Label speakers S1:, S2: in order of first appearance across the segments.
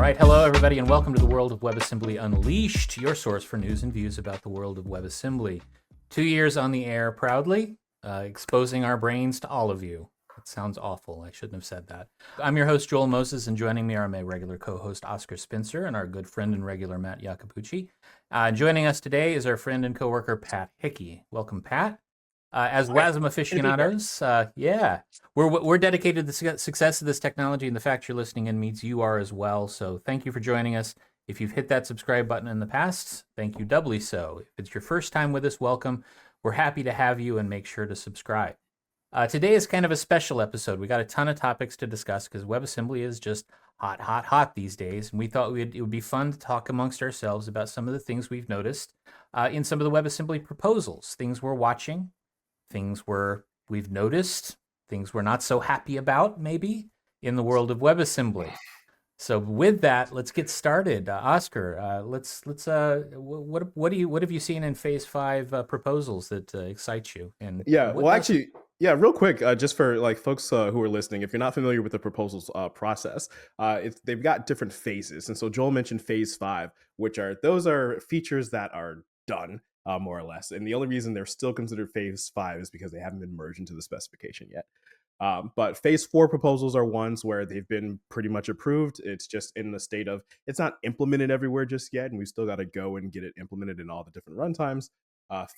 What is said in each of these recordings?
S1: right, hello everybody, and welcome to the world of WebAssembly Unleashed, your source for news and views about the world of WebAssembly. 2 years on the air proudly, exposing our brains to all of you. That sounds awful. I shouldn't have said that. I'm your host, Joel Moses, and joining me are my regular co-host, Oscar Spencer, and our good friend and regular Matt Yacobucci. Joining us today is our friend and coworker, Pat Hickey. Welcome, Pat. As Wasm aficionados, we're dedicated to the success of this technology, and the fact you're listening in means you are as well. So thank you for joining us. If you've hit that subscribe button in the past, thank you doubly so. If it's your first time with us, welcome. We're happy to have you, and make sure to subscribe. Today is kind of a special episode. We got a ton of topics to discuss because WebAssembly is just hot these days. And we thought it would be fun to talk amongst ourselves about some of the things we've noticed in some of the WebAssembly proposals, things we're watching, things we've noticed, things we're not so happy about, maybe, in the world of WebAssembly. So with that, let's get started. Oscar, what have you seen in Phase 5 proposals that excite you? And
S2: real quick, just for like folks who are listening, if you're not familiar with the proposals process, they've got different phases. And so Joel mentioned Phase 5, which are features that are done. More or less. And the only reason they're still considered Phase 5 is because they haven't been merged into the specification yet. But Phase 4 proposals are ones where they've been pretty much approved. It's just in the state of, it's not implemented everywhere just yet, and we still got to go and get it implemented in all the different runtimes.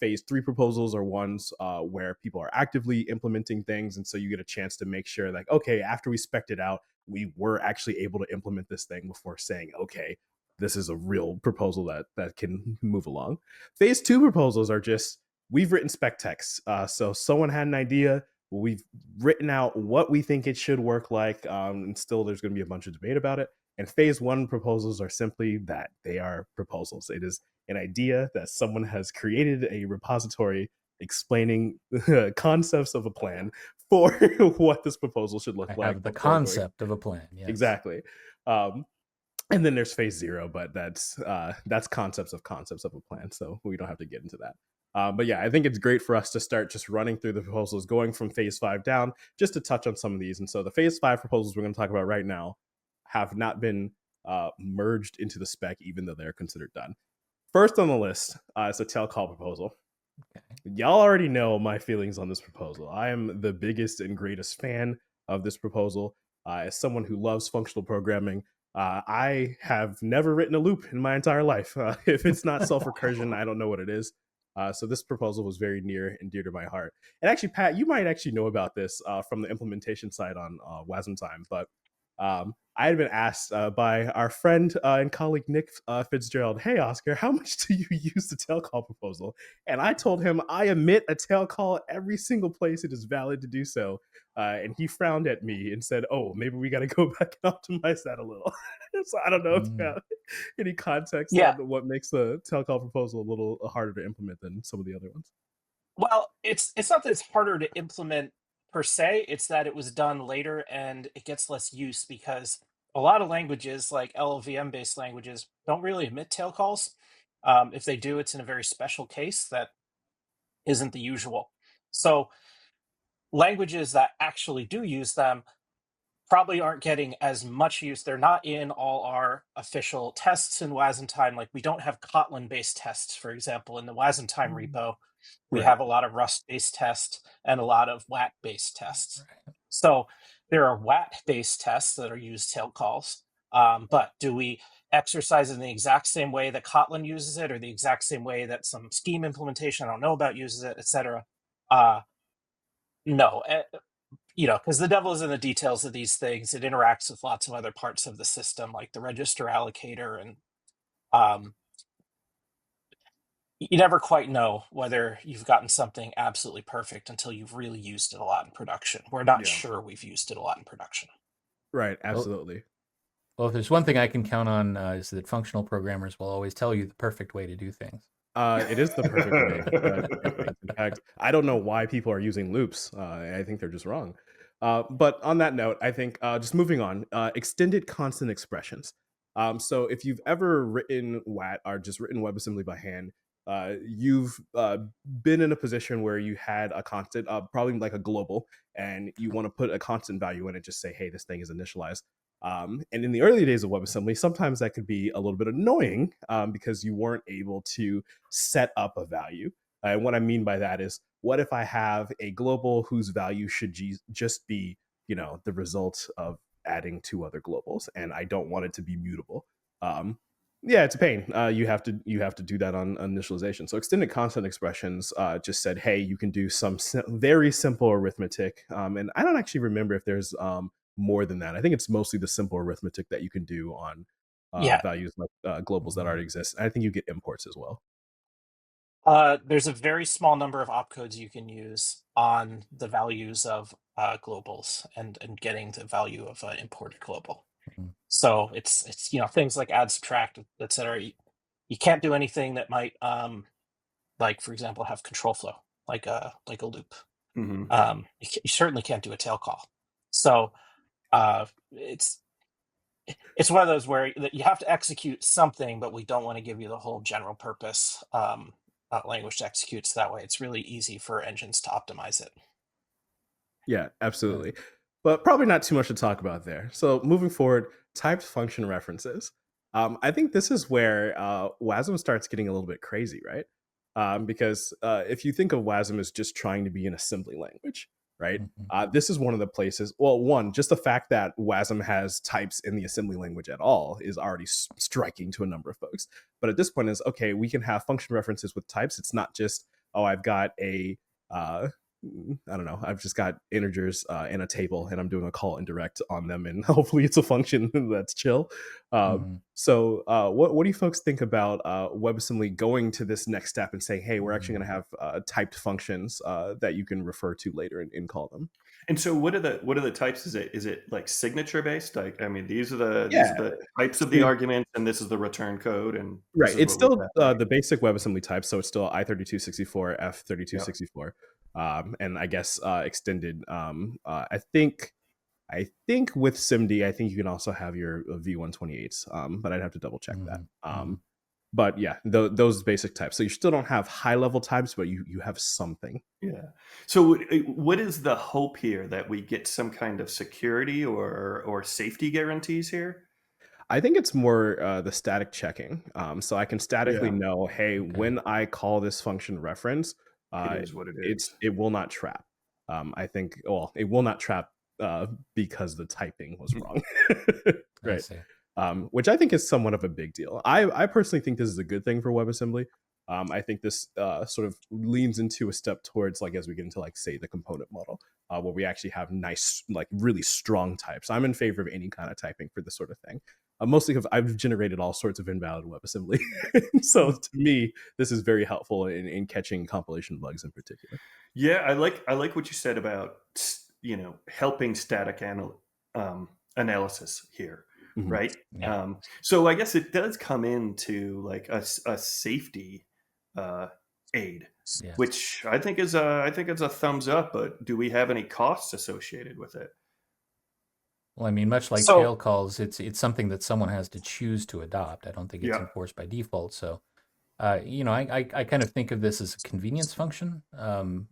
S2: Phase 3 proposals are ones where people are actively implementing things, and so you get a chance to make sure, like, okay, after we spec'd it out, we were actually able to implement this thing before saying, okay, this is a real proposal that can move along. Phase 2 proposals are just, we've written spec text. So someone had an idea, we've written out what we think it should work like, and still there's going to be a bunch of debate about it. And Phase 1 proposals are simply that, they are proposals. It is an idea that someone has created a repository explaining concepts of a plan for what this proposal should look like.
S1: I have the concept of a plan, yes.
S2: Exactly. And then there's Phase 0, but that's concepts of a plan, so we don't have to get into that. But yeah, I think it's great for us to start just running through the proposals, going from Phase 5 down, just to touch on some of these. And so the Phase 5 proposals we're going to talk about right now have not been merged into the spec, even though they're considered done. First on the list is a tail call proposal. Okay. Y'all already know my feelings on this proposal. I am the biggest and greatest fan of this proposal. As someone who loves functional programming, I have never written a loop in my entire life. If it's not self-recursion, I don't know what it is. So this proposal was very near and dear to my heart. And actually, Pat, you might actually know about this from the implementation side on Wasm time, but I had been asked by our friend and colleague Nick Fitzgerald, hey, Oscar, how much do you use the tail call proposal? And I told him I emit a tail call every single place it is valid to do so. And he frowned at me and said, oh, maybe we got to go back and optimize that a little. So I don't know if you have any context on what makes the tail call proposal a little harder to implement than some of the other ones.
S3: Well, it's not that it's harder to implement per se, it's that it was done later and it gets less use because a lot of languages, like LLVM-based languages, don't really emit tail calls. If they do, it's in a very special case that isn't the usual. So languages that actually do use them probably aren't getting as much use. They're not in all our official tests in Wasm time. Like we don't have Kotlin-based tests, for example, in the Wasm time repo. We have a lot of Rust-based tests and a lot of WAT-based tests. Right. So there are WAT-based tests that are used tail calls, but do we exercise in the exact same way that Kotlin uses it or the exact same way that some scheme implementation I don't know about uses it, etc.? No. Because the devil is in the details of these things. It interacts with lots of other parts of the system, like the register allocator, and you never quite know whether you've gotten something absolutely perfect until you've really used it a lot in production. We're not sure we've used it a lot in production.
S2: Right, absolutely.
S1: Well, if there's one thing I can count on is that functional programmers will always tell you the perfect way to do things.
S2: It is the perfect way. In fact, I don't know why people are using loops. I think they're just wrong. But on that note, I think just moving on, extended constant expressions. So if you've ever written WAT or just written WebAssembly by hand, you've been in a position where you had a constant, probably like a global, and you want to put a constant value in it, just say, hey, this thing is initialized. And in the early days of WebAssembly, sometimes that could be a little bit annoying because you weren't able to set up a value. And what I mean by that is, what if I have a global whose value should just be, the result of adding two other globals, and I don't want it to be mutable? Yeah, it's a pain. You have to do that on initialization. So extended constant expressions just said, hey, you can do some very simple arithmetic, and I don't actually remember if there's more than that. I think it's mostly the simple arithmetic that you can do on
S3: Yeah.
S2: values like globals that already exist. I think you get imports as well.
S3: There's a very small number of opcodes you can use on the values of globals and getting the value of an imported global.
S1: Mhm.
S3: So it's things like add, subtract, etc. You can't do anything that might like, for example, have control flow like a loop.
S4: Mm-hmm.
S3: You certainly can't do a tail call. So it's one of those where you have to execute something, but we don't want to give you the whole general purpose language to execute. So that way it's really easy for engines to optimize it.
S2: Yeah, absolutely. But probably not too much to talk about there. So moving forward, typed function references. I think this is where Wasm starts getting a little bit crazy, right? Because if you think of Wasm as just trying to be an assembly language, right? This is one of the places. Well, one, just the fact that Wasm has types in the assembly language at all is already striking to a number of folks. But at this point, is okay, we can have function references with types. It's not just, oh, I've got a I don't know, I've just got integers in a table and I'm doing a call indirect on them, and hopefully it's a function that's chill. So what do you folks think about WebAssembly going to this next step and saying, hey, we're actually going to have typed functions that you can refer to later and call them?
S4: And so what are the types? Is it like signature based? Like, I mean, these are the types of the arguments, and this is the return code, and
S2: right. It's still the basic WebAssembly type, so it's still I3264, F3264. And I guess extended. I think with SIMD, I think you can also have your V128s, but I'd have to double check that. But yeah, those basic types. So you still don't have high level types, but you have something.
S4: Yeah. So what is the hope here, that we get some kind of security or safety guarantees here?
S2: I think it's more the static checking. So I can statically know, hey, when I call this function reference,
S4: it is what it is.
S2: It will not trap. I think, well, it will not trap because the typing was wrong. Right. Which I think is somewhat of a big deal. I personally think this is a good thing for WebAssembly. I think this sort of leans into a step towards, like, as we get into, like, say, the component model, where we actually have nice, like, really strong types. I'm in favor of any kind of typing for this sort of thing. Mostly because I've generated all sorts of invalid WebAssembly. So to me, this is very helpful in catching compilation bugs in particular.
S4: Yeah, I like what you said about, helping static analysis here, right?
S1: Yeah.
S4: So I guess it does come into like a safety aid, which I think is a thumbs up. But do we have any costs associated with it?
S1: Well, I mean, much like tail calls, it's something that someone has to choose to adopt. I don't think it's enforced by default. So, I kind of think of this as a convenience function, and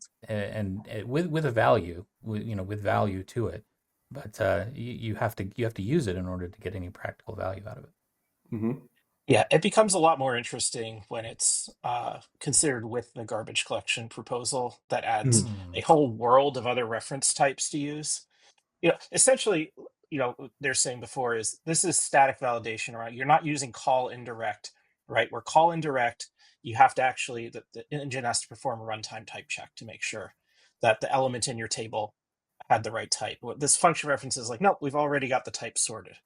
S1: with a value, with value to it. But you have to use it in order to get any practical value out of it.
S3: Yeah, it becomes a lot more interesting when it's considered with the garbage collection proposal that adds a whole world of other reference types to use. Essentially, they're saying before is this is static validation, right? You're not using call indirect, right? Where call indirect, you have to actually, the engine has to perform a runtime type check to make sure that the element in your table had the right type. This function reference is like, nope, we've already got the type sorted,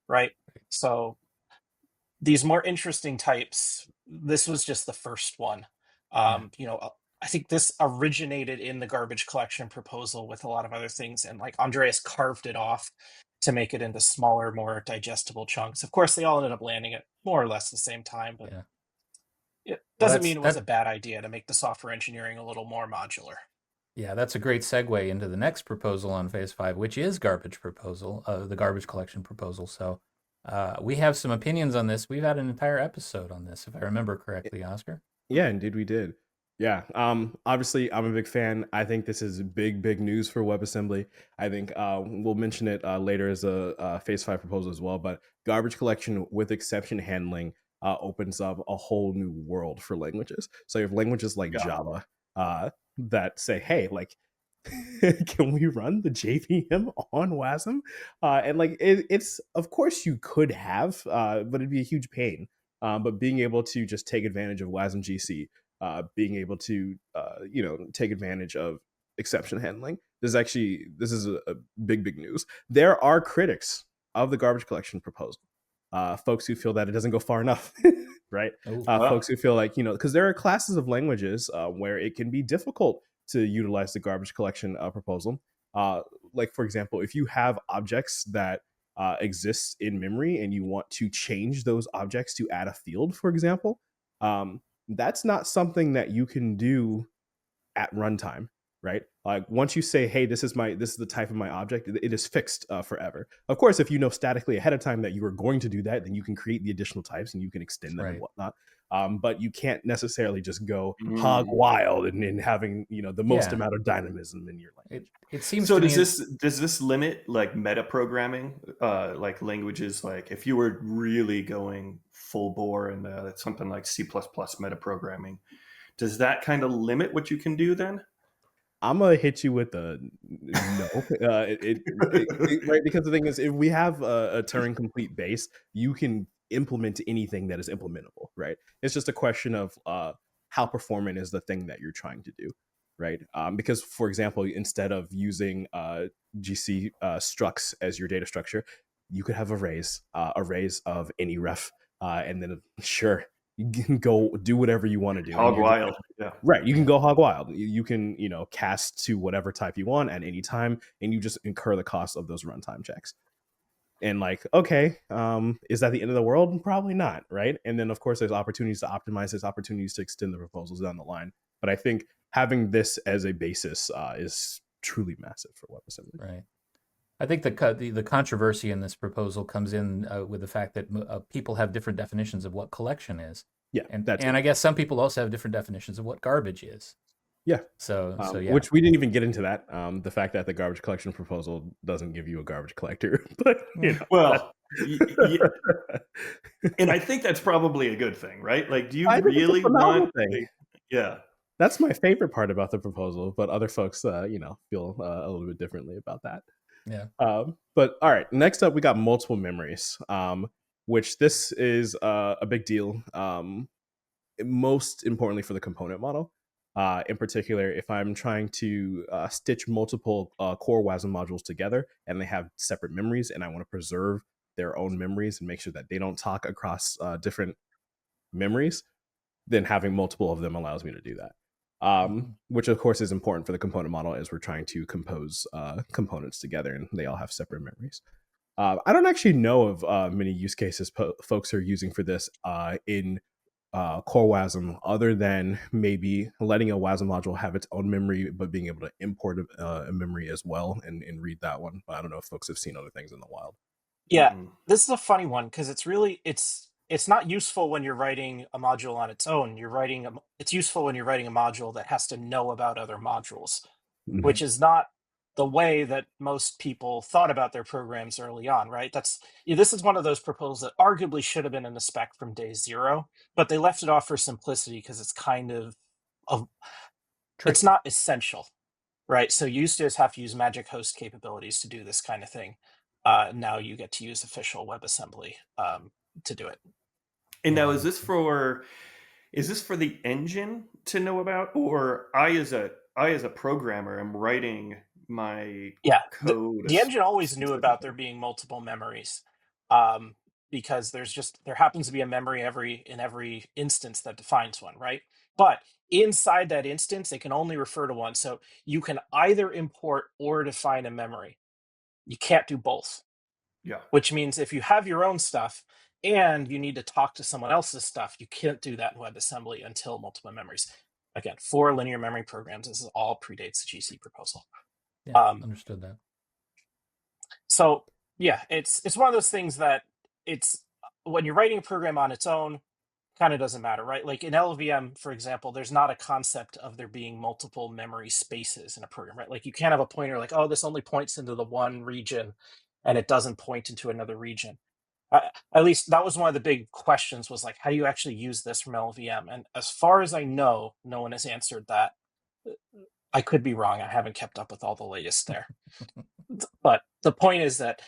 S3: right? So these more interesting types, this was just the first one. I think this originated in the garbage collection proposal with a lot of other things, and like Andreas carved it off to make it into smaller, more digestible chunks. Of course, they all ended up landing at more or less the same time, but it doesn't mean it was a bad idea to make the software engineering a little more modular.
S1: Yeah, that's a great segue into the next proposal on Phase 5, which is the garbage collection proposal. So we have some opinions on this. We've had an entire episode on this, if I remember correctly, Oscar.
S2: Yeah, indeed we did. Yeah. Obviously, I'm a big fan. I think this is big news for WebAssembly. I think we'll mention it later as a Phase 5 proposal as well. But garbage collection with exception handling opens up a whole new world for languages. So you have languages like
S4: Yeah.
S2: Java that say, hey, like, can we run the JVM on Wasm? And like, it's, of course you could have, but it'd be a huge pain. But being able to just take advantage of Wasm GC, being able to take advantage of exception handling. This is a big news. There are critics of the garbage collection proposal, folks who feel that it doesn't go far enough, right? Folks who feel like, because there are classes of languages where it can be difficult to utilize the garbage collection proposal. Like, for example, if you have objects that exists in memory and you want to change those objects to add a field, for example, that's not something that you can do at runtime, right? Like, once you say, hey, this is the type of my object, it is fixed forever. Of course, if you know statically ahead of time that you are going to do that, then you can create the additional types and you can extend them and whatnot. But you can't necessarily just go hog wild and having the most amount of dynamism in your language.
S1: It seems
S4: so.
S1: To
S4: does this limit like meta programming, like languages? Like if you were really going full bore and something like C++ meta programming, does that kind of limit what you can do then?
S2: I'm gonna hit you with a no, right? Because the thing is, if we have a Turing complete base, you can implement anything that is implementable, right? It's just a question of how performant is the thing that you're trying to do, right? Because, for example, instead of using GC structs as your data structure, you could have arrays of any ref, and then sure, you can go do whatever you want to do.
S4: Hog wild. Yeah.
S2: Right. You can go hog wild. You can, cast to whatever type you want at any time, and you just incur the cost of those runtime checks. And like, okay, is that the end of the world? Probably not, right? And then, of course, there's opportunities to optimize, there's opportunities to extend the proposals down the line. But I think having this as a basis is truly massive for WebAssembly.
S1: Right. I think the controversy in this proposal comes in with the fact that people have different definitions of what collection is.
S2: Yeah,
S1: and I guess some people also have different definitions of what garbage is.
S2: Yeah.
S1: So yeah.
S2: Which we didn't even get into that. The fact that the garbage collection proposal doesn't give you a garbage collector, but
S4: well, and I think that's probably a good thing, right? Like, do you really want? Yeah.
S2: That's my favorite part about the proposal, but other folks, feel a little bit differently about that.
S1: Yeah.
S2: But all right, next up, we got multiple memories, which this is a big deal. Most importantly for the component model. In particular, if I'm trying to stitch multiple core Wasm modules together and they have separate memories and I want to preserve their own memories and make sure that they don't talk across different memories, then having multiple of them allows me to do that. Which of course is important for the component model as we're trying to compose components together and they all have separate memories. I don't actually know of many use cases folks are using for this in core Wasm, other than maybe letting a Wasm module have its own memory, but being able to import a memory as well and read that one. But I don't know if folks have seen other things in the wild.
S3: Yeah, this is a funny one because it's not useful when you're writing a module on its own. It's useful when you're writing a module that has to know about other modules, which is not the way that most people thought about their programs early on, right? This is one of those proposals that arguably should have been in the spec from day zero, but they left it off for simplicity because it's kind of it's not essential, right? So you used to just have to use magic host capabilities to do this kind of thing. Now you get to use official WebAssembly to do it.
S4: And now, is this for the engine to know about, or I as a programmer am writing my code?
S3: The engine always knew about there being multiple memories, because there happens to be a memory in every instance that defines one, right? But inside that instance, it can only refer to one. So you can either import or define a memory. You can't do both.
S4: Yeah.
S3: Which means if you have your own stuff and you need to talk to someone else's stuff, you can't do that in WebAssembly until multiple memories. Again, for linear memory programs, this all predates the GC proposal.
S1: Yeah, understood that.
S3: So yeah, it's one of those things that when you're writing a program on its own, kind of doesn't matter, right? Like in LLVM, for example, there's not a concept of there being multiple memory spaces in a program, right? Like you can't have a pointer like, oh, this only points into the one region and it doesn't point into another region. At least that was one of the big questions, was like, how do you actually use this from LLVM? And as far as I know, no one has answered that. I could be wrong. I haven't kept up with all the latest there. But the point is that,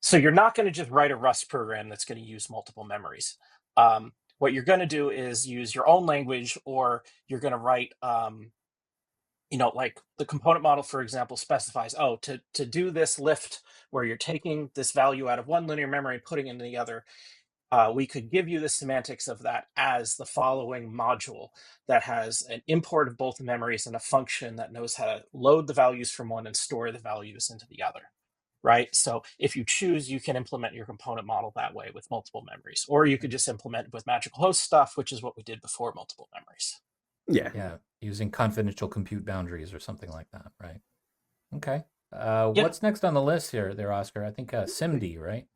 S3: so you're not going to just write a Rust program that's going to use multiple memories. What you're going to do is use your own language, or you're going to write, like the component model, for example, specifies, oh, to do this lift where you're taking this value out of one linear memory and putting it into the other, we could give you the semantics of that as the following module that has an import of both memories and a function that knows how to load the values from one and store the values into the other, right? So if you choose, you can implement your component model that way with multiple memories, or you could just implement with magical host stuff, which is what we did before multiple memories.
S1: Yeah, using confidential compute boundaries or something like that, right? Okay. What's next on the list here, Oscar? I think SIMD, right?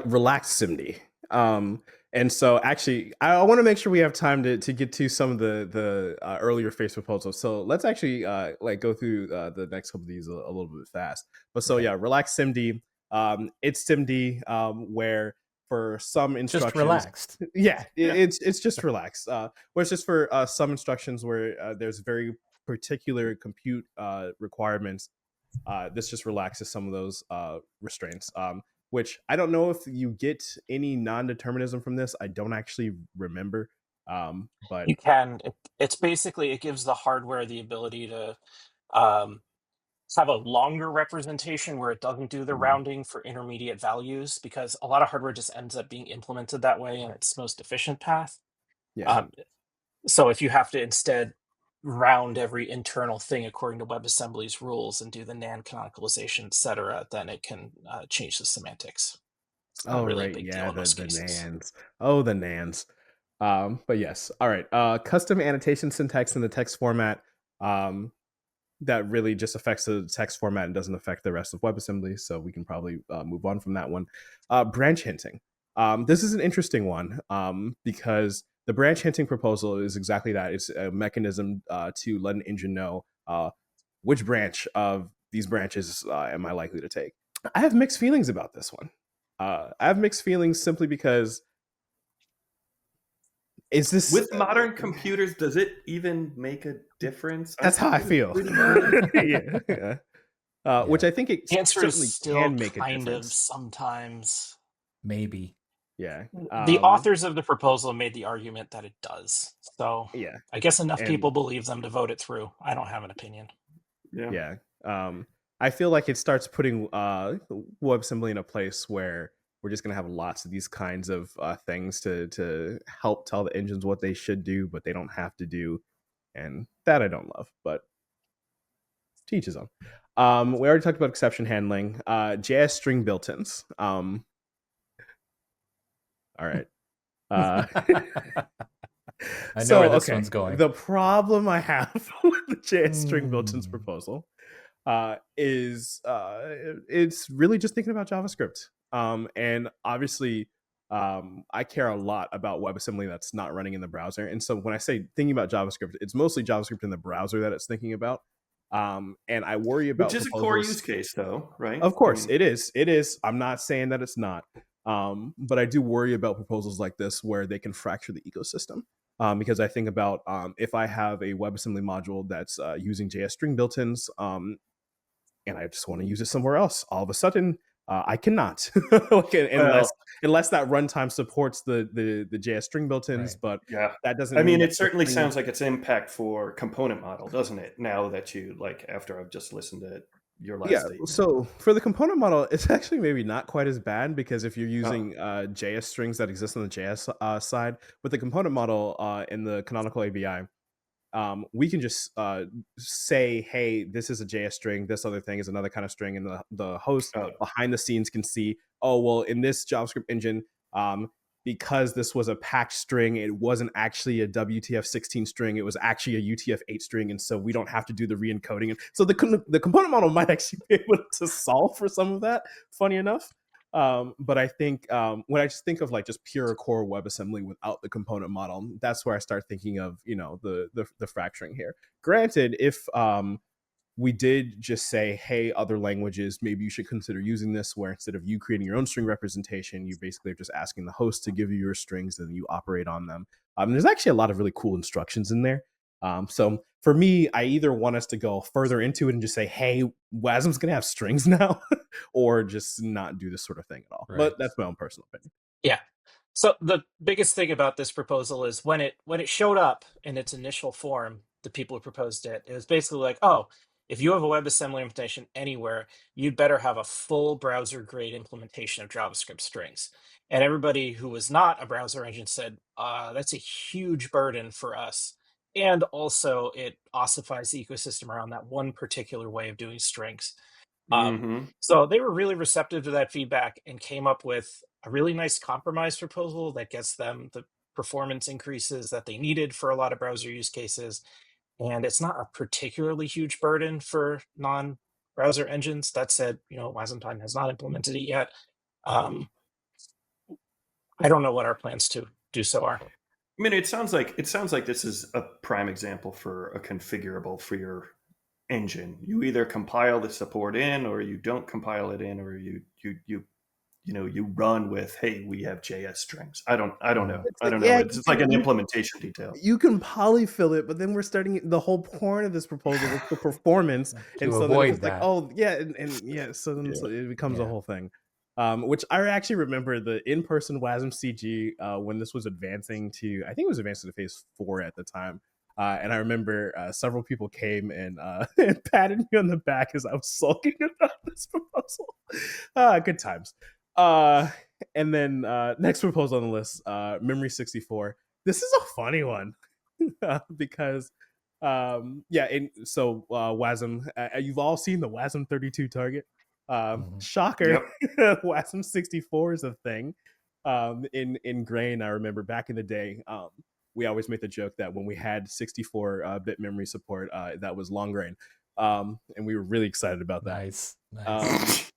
S2: Relaxed SIMD. And so actually, I want to make sure we have time to get to some of the earlier phase proposals. So let's actually go through the next couple of these a little bit fast. But so yeah, relaxed SIMD. It's SIMD where for some instructions,
S1: just relaxed.
S2: Yeah, it's just relaxed. Where it's just for some instructions where there's very particular compute requirements. This just relaxes some of those restraints. Which I don't know if you get any non-determinism from this. I don't actually remember. But
S3: you can. It's basically, it gives the hardware the ability to have a longer representation where it doesn't do the rounding for intermediate values, because a lot of hardware just ends up being implemented that way in its most efficient path.
S2: Yeah.
S3: So if you have to instead round every internal thing according to WebAssembly's rules and do the NAND canonicalization, etc., then it can change the semantics. It's not really a big deal in most cases.
S2: NANDs. Oh, the NANDs. But yes. All right. Custom annotation syntax in the text format. That really just affects the text format and doesn't affect the rest of WebAssembly. So we can probably move on from that one. Branch hinting. This is an interesting one because the branch hinting proposal is exactly that. It's a mechanism to let an engine know which branch of these branches am I likely to take. I have mixed feelings about this one. I have mixed feelings simply because is this
S4: with modern computers? Does it even make a difference?
S2: That's how I feel. Yeah. Which I think it certainly can make a difference.
S3: Sometimes,
S1: maybe.
S2: Yeah.
S3: The authors of the proposal made the argument that it does. So
S2: yeah,
S3: I guess enough people believe them to vote it through. I don't have an opinion.
S2: Yeah. I feel like it starts putting WebAssembly in a place where we're just going to have lots of these kinds of things to help tell the engines what they should do, but they don't have to do. And that I don't love, but teach his own. We already talked about exception handling. JS string built-ins. All right.
S1: I know where this one's going.
S2: The problem I have with the JS string built-ins proposal is it's really just thinking about JavaScript. And obviously, I care a lot about WebAssembly that's not running in the browser. And so when I say thinking about JavaScript, it's mostly JavaScript in the browser that it's thinking about. And I worry about
S4: which is a core use case, though, right?
S2: Of course, it is. It is. I'm not saying that it's not. But I do worry about proposals like this where they can fracture the ecosystem. Because I think about if I have a WebAssembly module that's using JS string built-ins, and I just want to use it somewhere else, all of a sudden I cannot, unless that runtime supports the JS string built-ins. Right. But that doesn't.
S4: I mean, it certainly sounds like it's impact for component model, doesn't it? Now that you after I've just listened to it. Your last statement.
S2: So for the component model, it's actually maybe not quite as bad because if you're using JS strings that exist on the JS side, with the component model in the canonical ABI, we can just say, hey, this is a JS string, this other thing is another kind of string, and the host behind the scenes can see, oh, well, in this JavaScript engine, because this was a packed string, it wasn't actually a WTF16 string, it was actually a UTF-8 string, and so we don't have to do the re-encoding. So the component model might actually be able to solve for some of that, funny enough. But I think when I just think of like just pure core WebAssembly without the component model, that's where I start thinking of, you know, the fracturing here. Granted, if we did just say, hey, other languages, maybe you should consider using this, where instead of you creating your own string representation, you basically are just asking the host to give you your strings and you operate on them. There's actually a lot of really cool instructions in there. So for me, I either want us to go further into it and just say, hey, Wasm's going to have strings now, or just not do this sort of thing at all.
S1: Right.
S2: But that's my own personal opinion.
S3: Yeah. So the biggest thing about this proposal is when it showed up in its initial form, the people who proposed it, it was basically like, oh, if you have a WebAssembly implementation anywhere, you'd better have a full browser grade implementation of JavaScript strings. And everybody who was not a browser engine said, that's a huge burden for us. And also it ossifies the ecosystem around that one particular way of doing strings. So they were really receptive to that feedback and came up with a really nice compromise proposal that gets them the performance increases that they needed for a lot of browser use cases. And it's not a particularly huge burden for non-browser engines. That said, you know, Wasm has not implemented it yet. I don't know what our plans to do so are.
S4: I mean, it sounds like this is a prime example for a configurable for your engine. You either compile the support in, or you don't compile it in, or you run with, hey, we have JS strings. I don't know. It's like an implementation detail.
S2: You can polyfill it, but then we're starting the whole point of this proposal is the performance, and so then it's like, oh yeah, and yeah, so then so it becomes a whole thing. Which I actually remember the in-person Wasm CG when this was advancing to, I think it was advancing to phase 4 at the time. And I remember several people came and patted me on the back as I was sulking about this proposal. Good times. And then next proposal on the list, Memory64. This is a funny one because Wasm, you've all seen the Wasm32 target. Shocker. Yep. Wasm 64 is a thing. In Grain, I remember back in the day, we always made the joke that when we had 64-bit memory support, that was long grain. And we were really excited about that.
S1: Nice.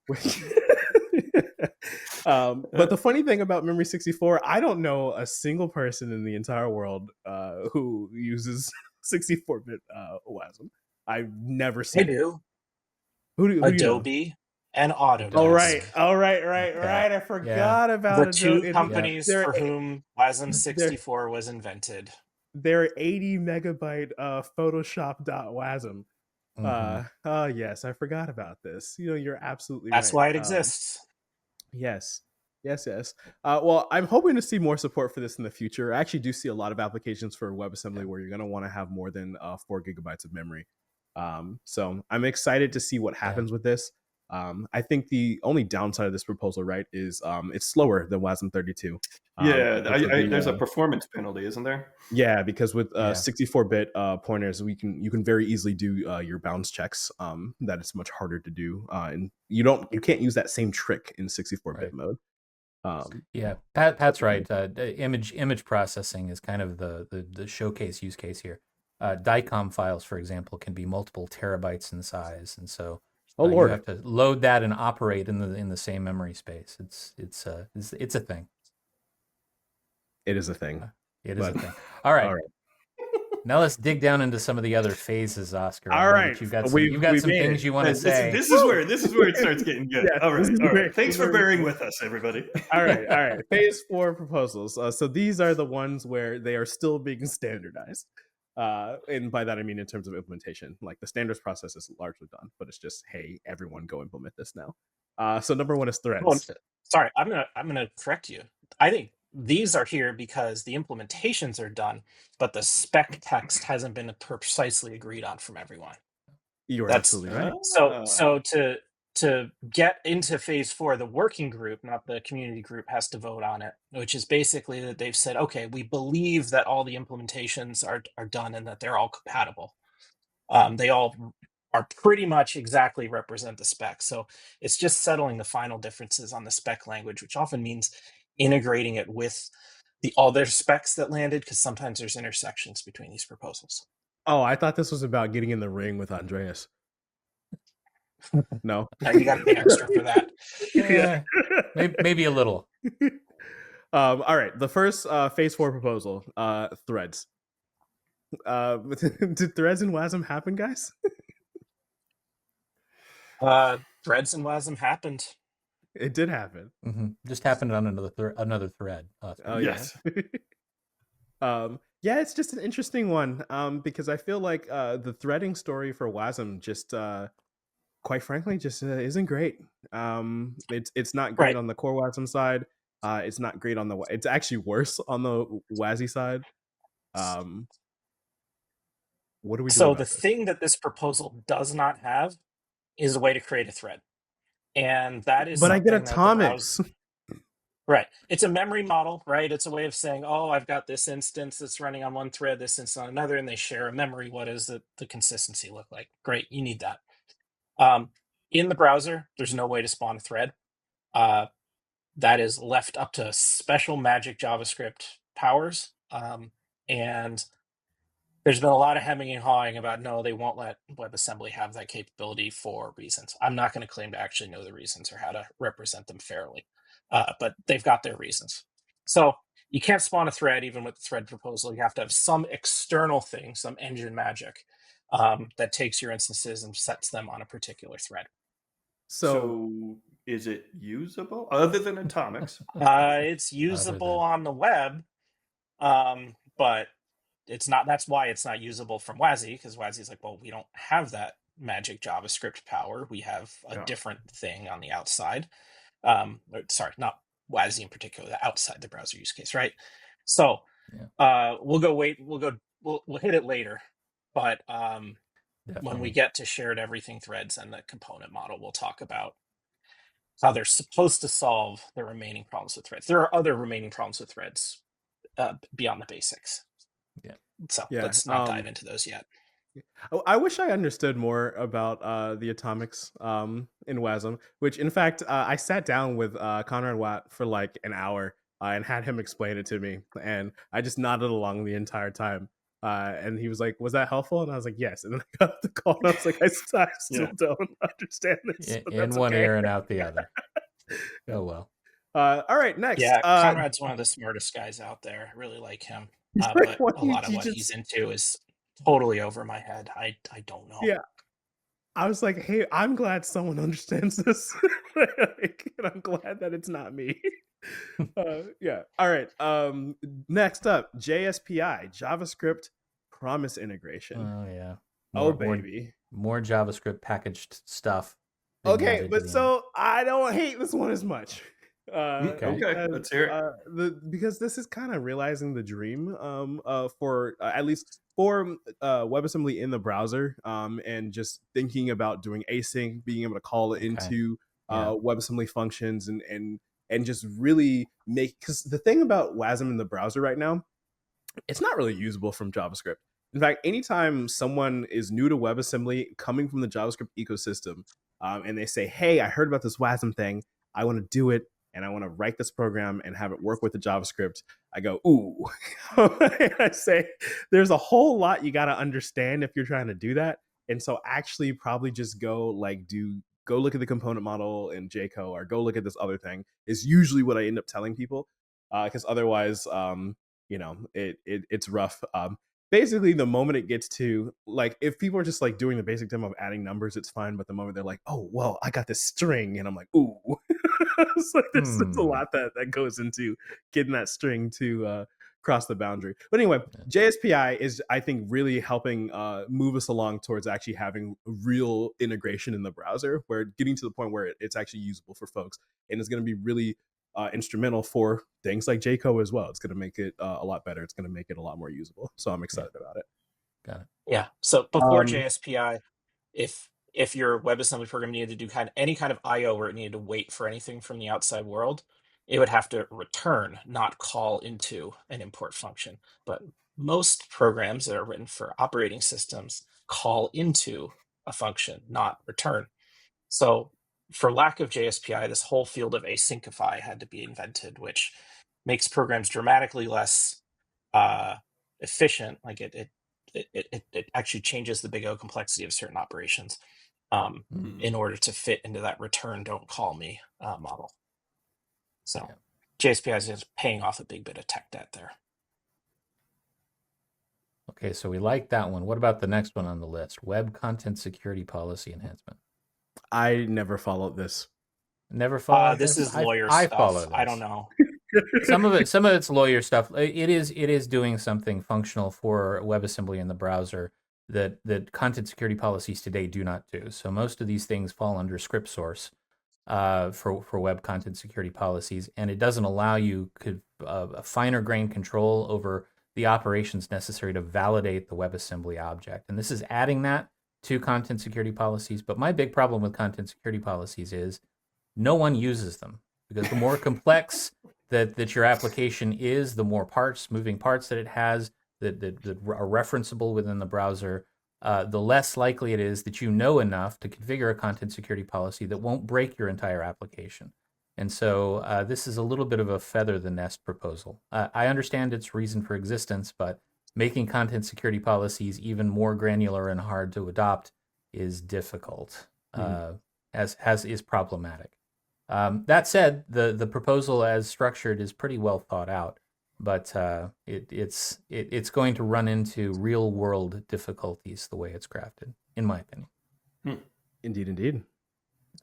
S2: But the funny thing about Memory64, I don't know a single person in the entire world who uses 64-bit Wasm. I've never seen
S3: I do.
S2: Who
S3: Adobe
S2: you know?
S3: And Autodesk.
S2: Right. I forgot about
S3: the two companies for whom Wasm64 was invented.
S2: They're 80 megabyte Photoshop.wasm. Yes, I forgot about this. You know, you're absolutely
S3: That's
S2: right.
S3: why it exists.
S2: Yes. Well, I'm hoping to see more support for this in the future. I actually do see a lot of applications for WebAssembly where you're going to want to have more than 4 gigabytes of memory. So I'm excited to see what happens with this. I think the only downside of this proposal, right, is it's slower than Wasm 32.
S4: There's a performance penalty, isn't there?
S2: Yeah, because with 64-bit pointers, you can very easily do your bounds checks. That it's much harder to do, and you can't use that same trick in 64-bit mode.
S1: Pat's right. Image processing is kind of the showcase use case here. DICOM files, for example, can be multiple terabytes in size, and so you have to load that and operate in the same memory space. It's a thing.
S2: It is a thing.
S1: It is a thing. All right. Now let's dig down into some of the other phases, Oscar.
S2: All right.
S1: You've got some things you want to say.
S4: This is where it starts getting good. All right. Thanks for bearing with us, everybody.
S2: All right. Phase 4 proposals. So these are the ones where they are still being standardized. And by that I mean in terms of implementation. Like the standards process is largely done, but it's just, hey, everyone go implement this now. So number 1 is threads.
S3: Oh, sorry, I'm gonna correct you. I think these are here because the implementations are done, but the spec text hasn't been precisely agreed on from everyone.
S2: You're absolutely right.
S3: So to get into phase 4, the working group, not the community group, has to vote on it, which is basically that they've said, okay, we believe that all the implementations are done and that they're all compatible. They all are pretty much exactly represent the spec. So it's just settling the final differences on the spec language, which often means integrating it with the other specs that landed, because sometimes there's intersections between these proposals.
S2: Oh, I thought this was about getting in the ring with Andreas. No.
S3: No, you got to pay extra for that.
S1: Yeah, maybe a little.
S2: All right. The first phase 4 proposal, threads. Did threads in Wasm happen, guys?
S3: Threads and Wasm happened.
S2: It did happen.
S1: Just happened on another thread.
S2: Oh
S4: Yes.
S2: yeah. Yeah, it's just an interesting one. Because I feel like the threading story for Wasm just quite frankly just isn't great. It's not great
S3: Right.
S2: on the core Wasm side. It's not great on the. It's actually worse on the WASI side. What do we do
S3: So
S2: about
S3: the
S2: this?
S3: thing that this proposal does not have is a way to create a thread. And that is
S2: But I get
S3: something that the
S2: atomics.
S3: browser. Right. It's a memory model, right? It's a way of saying, oh, I've got this instance that's running on one thread, this instance on another, and they share a memory. What does the consistency look like? Great, you need that. In the browser, there's no way to spawn a thread. That is left up to special magic JavaScript powers. And there's been a lot of hemming and hawing about, no, they won't let WebAssembly have that capability for reasons. I'm not going to claim to actually know the reasons or how to represent them fairly, but they've got their reasons. So you can't spawn a thread even with the thread proposal. You have to have some external thing, some engine magic that takes your instances and sets them on a particular thread.
S2: So
S4: is it usable other than atomics?
S3: It's usable on the web, but it's not. That's why it's not usable from WASI, because WASI is like, well, we don't have that magic JavaScript power. We have a different thing on the outside. Sorry, not WASI in particular, the outside the browser use case, right? So we'll hit it later, but when we get to shared everything threads and the component model, we'll talk about how they're supposed to solve the remaining problems with threads. There are other remaining problems with threads beyond the basics. So let's not dive into those yet.
S2: I wish I understood more about the atomics in Wasm, which in fact I sat down with Conrad Watt for like an hour and had him explain it to me, and I just nodded along the entire time. And he was like, "Was that helpful?" And I was like, "Yes." And then I got the call, and I was like, "I still don't understand this."
S1: In one ear and out the other. Oh well.
S2: All right, next.
S3: Yeah, Conrad's one of the smartest guys out there. I really like him. But a lot of what he's into is totally over my head. I don't know.
S2: Yeah. I was like, hey, I'm glad someone understands this. And I'm glad that it's not me. Yeah. All right. Next up, JSPI, JavaScript Promise Integration.
S1: Oh yeah.
S2: Baby.
S1: More JavaScript packaged stuff.
S2: Okay, but so I don't hate this one as much.
S4: Okay, let's hear it.
S2: Because this is kind of realizing the dream for at least for WebAssembly in the browser, and just thinking about doing async, being able to call it into WebAssembly functions, and just really make, because the thing about Wasm in the browser right now, it's not really usable from JavaScript. In fact, anytime someone is new to WebAssembly coming from the JavaScript ecosystem, and they say, hey, I heard about this Wasm thing, I want to do it, and I want to write this program and have it work with the JavaScript, I go, ooh. I say, there's a whole lot you got to understand if you're trying to do that. And so actually probably just go look at the component model in JCO, or go look at this other thing, is usually what I end up telling people. Because otherwise, it's rough. Basically, the moment it gets to, like, if people are just like doing the basic demo of adding numbers, it's fine. But the moment they're like, oh, well, I got this string, and I'm like, ooh. It's like there's a lot that goes into getting that string to cross the boundary. But anyway, JSPI is, I think, really helping move us along towards actually having real integration in the browser, where getting to the point where it's actually usable for folks, and it's going to be really instrumental for things like JCO as well. It's going to make it a lot better. It's going to make it a lot more usable. So I'm excited about it.
S1: Got it.
S3: Yeah. So before JSPI, if your WebAssembly program needed to do any kind of I/O where it needed to wait for anything from the outside world, it would have to return, not call into an import function. But most programs that are written for operating systems call into a function, not return. So for lack of JSPI, this whole field of asyncify had to be invented, which makes programs dramatically less efficient. Like it actually changes the big O complexity of certain operations. in order to fit into that return don't call me model. So
S1: Yeah.
S3: JSPI is paying off a big bit of tech debt there.
S1: Okay, so we like that one. What about the next one on the list? Web Content Security Policy Enhancement.
S2: I never followed this.
S1: Never followed
S3: This is lawyer
S1: I
S3: stuff.
S1: follow this.
S3: I don't know.
S1: Some of it's lawyer stuff. It is doing something functional for WebAssembly in the browser that content security policies today do not do. So most of these things fall under script source for web content security policies, and it doesn't allow you a finer grained control over the operations necessary to validate the WebAssembly object. And this is adding that to content security policies. But my big problem with content security policies is no one uses them, because the more complex that your application is, the more moving parts that it has that are referenceable within the browser, the less likely it is that you know enough to configure a content security policy that won't break your entire application. And so this is a little bit of a feather the nest proposal. I understand its reason for existence, but making content security policies even more granular and hard to adopt is difficult, as is problematic. That said, the proposal as structured is pretty well thought out, but it's going to run into real world difficulties the way it's crafted, in my opinion.
S2: Indeed.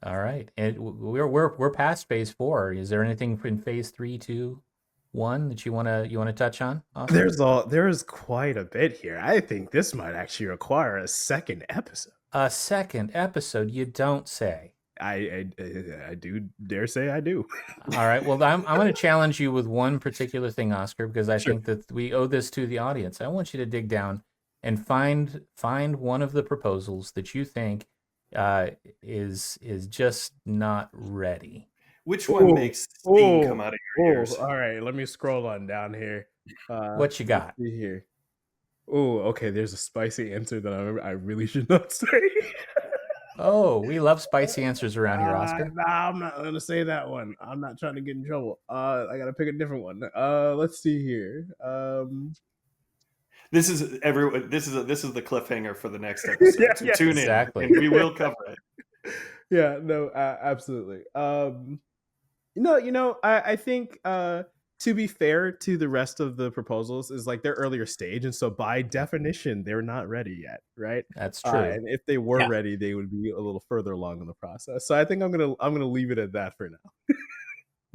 S1: All right, and we're past phase 4. Is there anything in phase 3, 2, 1 that you wanna touch on? Awesome.
S2: There's quite a bit here. I think this might actually require a second episode.
S1: A second episode? You don't say.
S2: I do dare say I do.
S1: All right. Well, I'm going to challenge you with one particular thing, Oscar, because I think that we owe this to the audience. I want you to dig down and find one of the proposals that you think is just not ready.
S4: Which one makes steam come out of your ears?
S2: All right, let me scroll on down here.
S1: What you got?
S2: See here. Oh, okay. There's a spicy answer that I really should not say.
S1: Oh, we love spicy answers around here, Oscar.
S2: Nah, I'm not gonna say that one. I'm not trying to get in trouble. I gotta pick a different one. Let's see here.
S4: This is the cliffhanger for the next episode. So tune
S1: exactly.
S4: in. We will cover it.
S2: Yeah, no, absolutely. I think to be fair to the rest of the proposals is like their earlier stage, and so by definition they're not ready yet, right?
S1: That's true.
S2: And if they were ready, they would be a little further along in the process. So I think I'm gonna leave it at that for now.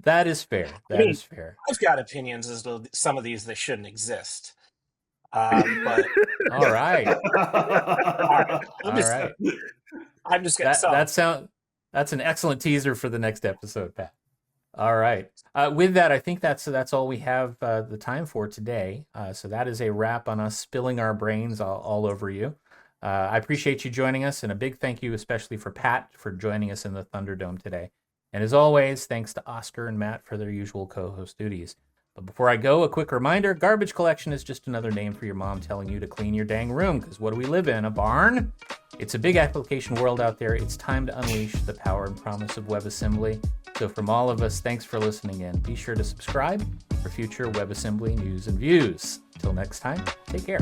S1: That is fair. That is fair.
S3: I've got opinions as to some of these that shouldn't exist. But
S1: all right.
S3: All right. I'm just gonna
S1: that's an excellent teaser for the next episode, Pat. All right. With that, I think that's all we have the time for today. So that is a wrap on us spilling our brains all over you. I appreciate you joining us, and a big thank you especially for Pat for joining us in the Thunderdome today. And as always, thanks to Oscar and Matt for their usual co-host duties. But before I go, a quick reminder, garbage collection is just another name for your mom telling you to clean your dang room, because what do we live in, a barn? It's a big application world out there. It's time to unleash the power and promise of WebAssembly. So from all of us, thanks for listening in. Be sure to subscribe for future WebAssembly news and views. Till next time, take care.